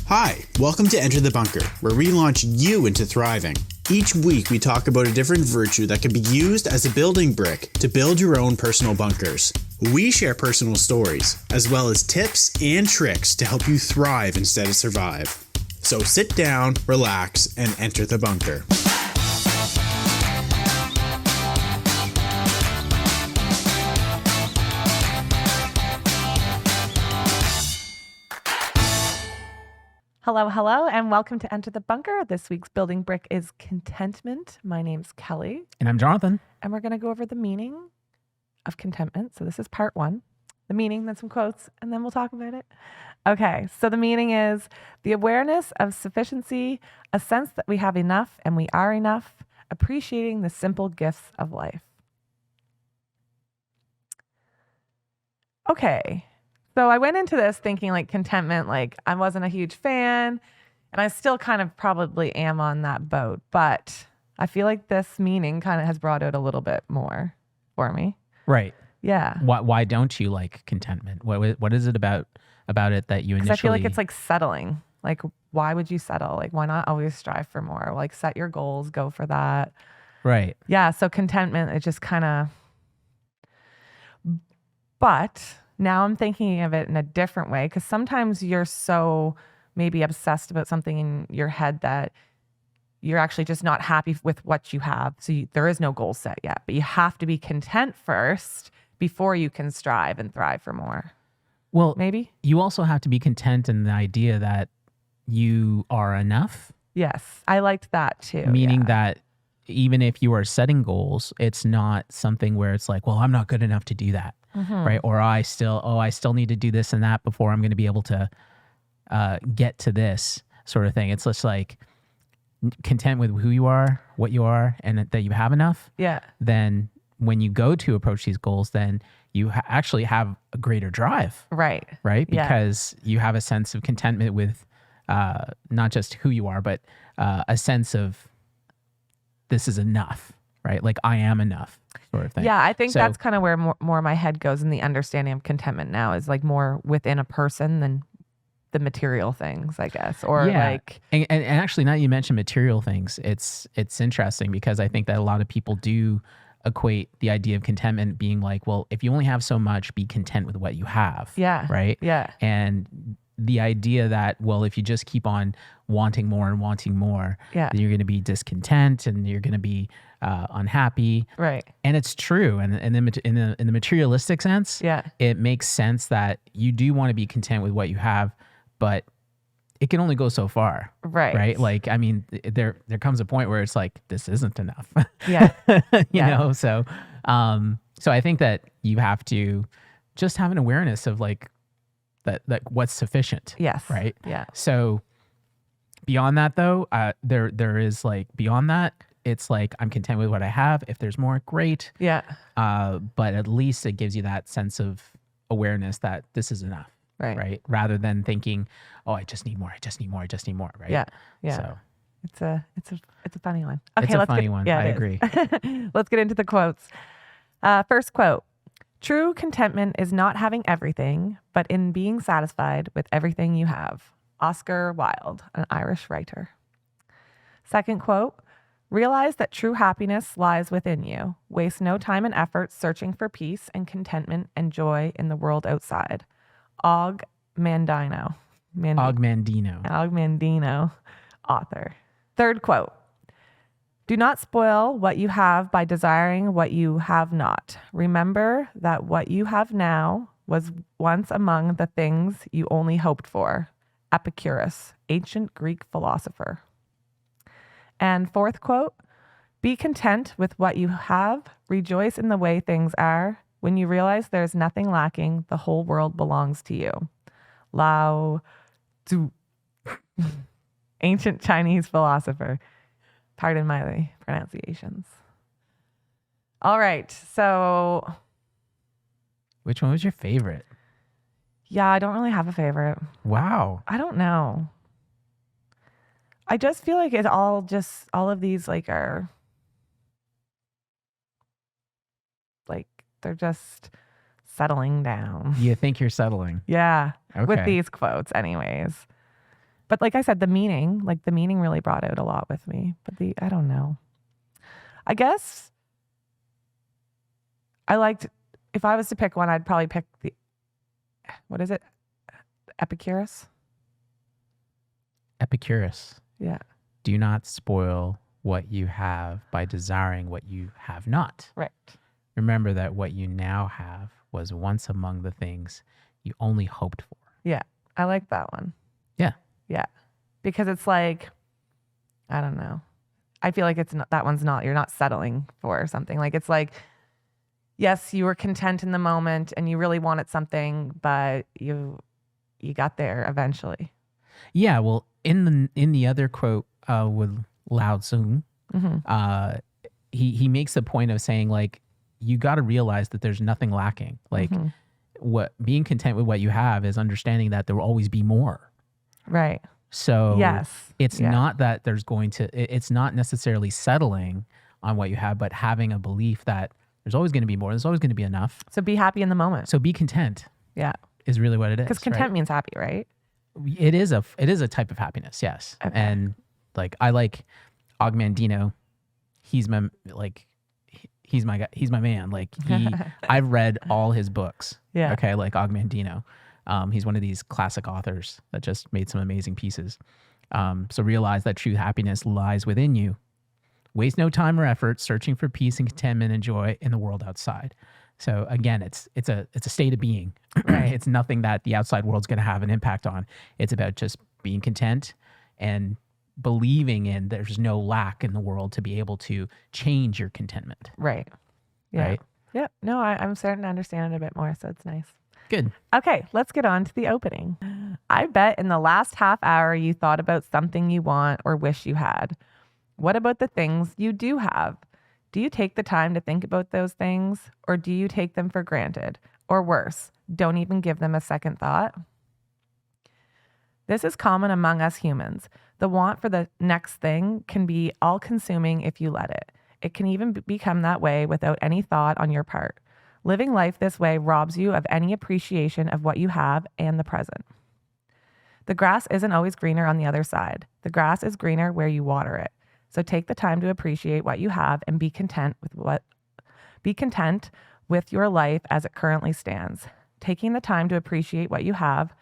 Hi, welcome to Enter the Bunker, where we launch you into thriving. Each week we talk about a different virtue that can be used as a building brick to build your own personal bunkers. We share personal stories, as well as tips and tricks to help you thrive instead of survive. So sit down, relax, and enter the bunker. Hello, and welcome to Enter the Bunker. This week's building brick is contentment. My name's Kelly. And I'm Jonathan. And we're going to go over the meaning of contentment. So this is part one. The meaning, then some quotes, and then we'll talk about it. Okay, so the meaning is the awareness of sufficiency, a sense that we have enough and we are enough, appreciating the simple gifts of life. Okay. So I went into this thinking like contentment, like I wasn't a huge fan, and I still kind of probably am on that boat, but I feel like this meaning kind of has brought out a little bit more for me. Right. Yeah. Why don't you like contentment? What is it about it that you initially... I feel like it's like settling. Like, why would you settle? Like, why not always strive for more? Like, set your goals, go for that. Right. Yeah. So contentment, it just kind of... But... Now I'm thinking of it in a different way, because sometimes you're so maybe obsessed about something in your head that you're actually just not happy with what you have. So there is no goal set yet, but you have to be content first before you can strive and thrive for more. Well, maybe you also have to be content in the idea that you are enough. Yes, I liked that too. Meaning that even if you are setting goals, it's not something where it's like, well, I'm not good enough to do that. Mm-hmm. Right. Or I still need to do this and that before I'm going to be able to get to this sort of thing. It's just like content with who you are, what you are, and that you have enough. Yeah. Then when you go to approach these goals, then you actually have a greater drive. Right. Right. Because you have a sense of contentment with not just who you are, but a sense of this is enough. Right. Like I am enough. Sort of thing. Yeah, I think that's kind of where more my head goes in the understanding of contentment now, is like more within a person than the material things, I guess. Or like and actually, now you mentioned material things, it's interesting because I think that a lot of people do equate the idea of contentment being like, well, if you only have so much, be content with what you have. Yeah. Right. Yeah. And the idea that, well, if you just keep on wanting more and wanting more, then you're going to be discontent and you're going to be unhappy. Right. And it's true. And in the materialistic sense, it makes sense that you do want to be content with what you have, but it can only go so far. Right. Right. Like, I mean, there comes a point where it's like, this isn't enough. Yeah. you know, so I think that you have to just have an awareness of like what's sufficient. Yes. Right. Yeah. So beyond that though, there is like beyond that, it's like I'm content with what I have. If there's more, great. Yeah. But at least it gives you that sense of awareness that this is enough. Right. Right. Rather than thinking, oh, I just need more. Right. Yeah. Yeah. So it's a funny one. Okay, it's a funny one. Yeah, I agree. Let's get into the quotes. First quote. True contentment is not having everything, but in being satisfied with everything you have. Oscar Wilde, an Irish writer. Second quote. Realize that true happiness lies within you. Waste no time and effort searching for peace and contentment and joy in the world outside. Og Mandino, author. Third quote. Do not spoil what you have by desiring what you have not. Remember that what you have now was once among the things you only hoped for. Epicurus, ancient Greek philosopher. And fourth quote, be content with what you have, rejoice in the way things are. When you realize there's nothing lacking, the whole world belongs to you. Lao Tzu, ancient Chinese philosopher. Pardon my pronunciations. All right, so. Which one was your favorite? Yeah, I don't really have a favorite. Wow. I don't know. I just feel like it's all of these like are like they're just settling down. You think you're settling? Yeah. Okay. With these quotes anyways. But like I said, the meaning really brought out a lot with me. But I don't know. I guess if I was to pick one, I'd probably pick what is it? Epicurus? Epicurus. Yeah. Do not spoil what you have by desiring what you have not. Right. Remember that what you now have was once among the things you only hoped for. Yeah. I like that one. Yeah. Yeah. Because it's like, I don't know. I feel like you're not settling for something. Like it's like, yes, you were content in the moment and you really wanted something, but you got there eventually. Yeah. Well, in the other quote with Lao Tzu, he makes the point of saying like, you got to realize that there's nothing lacking. Like what being content with what you have is understanding that there will always be more. Right. So yes. It's not that it's not necessarily settling on what you have, but having a belief that there's always going to be more. There's always going to be enough. So be happy in the moment. So be content. Yeah. Is really what it is. Because content means happy, right? It is a type of happiness. Yes. Okay. And like, I like Ogmandino. He's my guy. He's my man. Like I've read all his books. Yeah. Okay. Like Ogmandino. He's one of these classic authors that just made some amazing pieces. So realize that true happiness lies within you. Waste no time or effort searching for peace and contentment and joy in the world outside. So again, it's a state of being. Right? It's nothing that the outside world's going to have an impact on. It's about just being content and believing in there's no lack in the world to be able to change your contentment. Right. Yeah. Right? Yeah. No, I'm starting to understand it a bit more, so it's nice. Good. Okay, let's get on to the opening. I bet in the last half hour you thought about something you want or wish you had. What about the things you do have? Do you take the time to think about those things, or do you take them for granted? Or worse, don't even give them a second thought? This is common among us humans. The want for the next thing can be all-consuming if you let it. It can even become that way without any thought on your part. Living life this way robs you of any appreciation of what you have and the present. The grass isn't always greener on the other side. The grass is greener where you water it. So take the time to appreciate what you have and be content with your life as it currently stands. Taking the time to appreciate what you have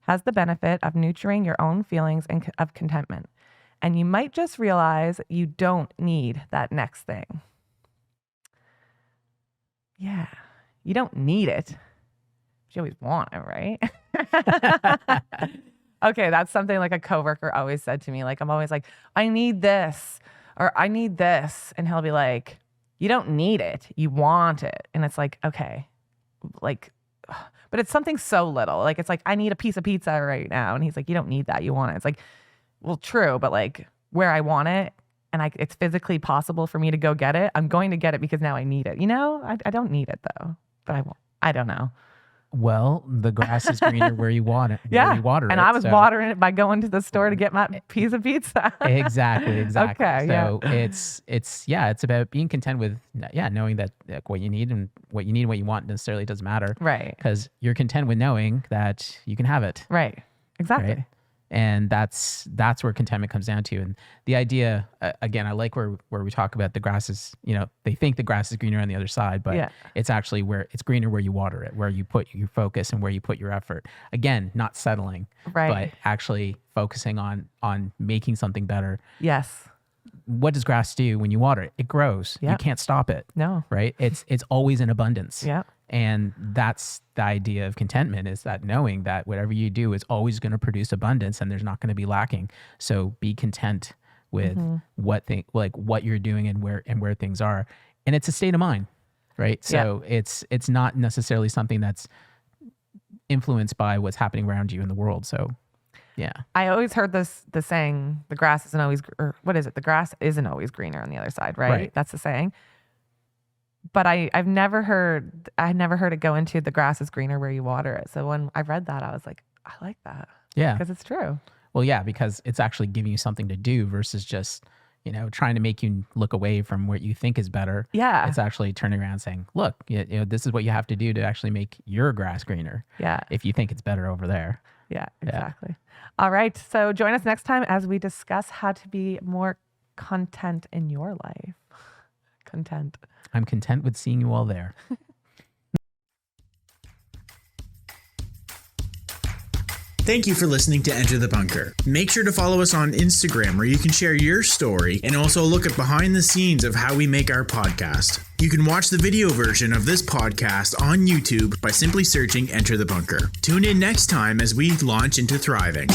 has the benefit of nurturing your own feelings of contentment. And you might just realize you don't need that next thing. Yeah, you don't need it. But you always want it, right? Okay, that's something like a coworker always said to me. Like, I'm always like, I need this or I need this. And he'll be like, you don't need it. You want it. And it's like, okay, like, but it's something so little. Like, it's like, I need a piece of pizza right now. And he's like, you don't need that. You want it. It's like, well, true. But like where I want it and it's physically possible for me to go get it, I'm going to get it because now I need it. You know, I don't need it though, but I don't know. Well, the grass is greener where you want it. Yeah. Where you water and it, I was watering it by going to the store to get my piece of pizza. Exactly. Okay, so it's about being content with knowing that like, what you need and what you want necessarily doesn't matter. Right. Because you're content with knowing that you can have it. Right. Exactly. Right? And that's where contentment comes down to. And the idea, again, I like where we talk about the grass is, they think the grass is greener on the other side, but it's actually where it's greener where you water it, where you put your focus and where you put your effort. Again, not settling, right, but actually focusing on making something better. Yes. What does grass do when you water it? It grows. Yep. You can't stop it. No. Right? It's always in abundance. Yeah. And that's the idea of contentment, is that knowing that whatever you do is always going to produce abundance and there's not going to be lacking. So be content with what you're doing and where things are. And it's a state of mind, right? So it's not necessarily something that's influenced by what's happening around you in the world. So yeah. I always heard the saying, the grass isn't always, or what is it? The grass isn't always greener on the other side, right? That's the saying. But I've never heard it go into the grass is greener where you water it. So when I read that, I was like, I like that. Yeah. Because it's true. Well, yeah, because it's actually giving you something to do versus just, trying to make you look away from what you think is better. Yeah. It's actually turning around and saying, look, this is what you have to do to actually make your grass greener. Yeah. If you think it's better over there. Yeah, exactly. All right. So join us next time as we discuss how to be more content in your life. Content. I'm content with seeing you all there. Thank you for listening to Enter the Bunker. Make sure to follow us on Instagram where you can share your story and also look at behind the scenes of how we make our podcast. You can watch the video version of this podcast on YouTube by simply searching Enter the Bunker. Tune in next time as we launch into thriving.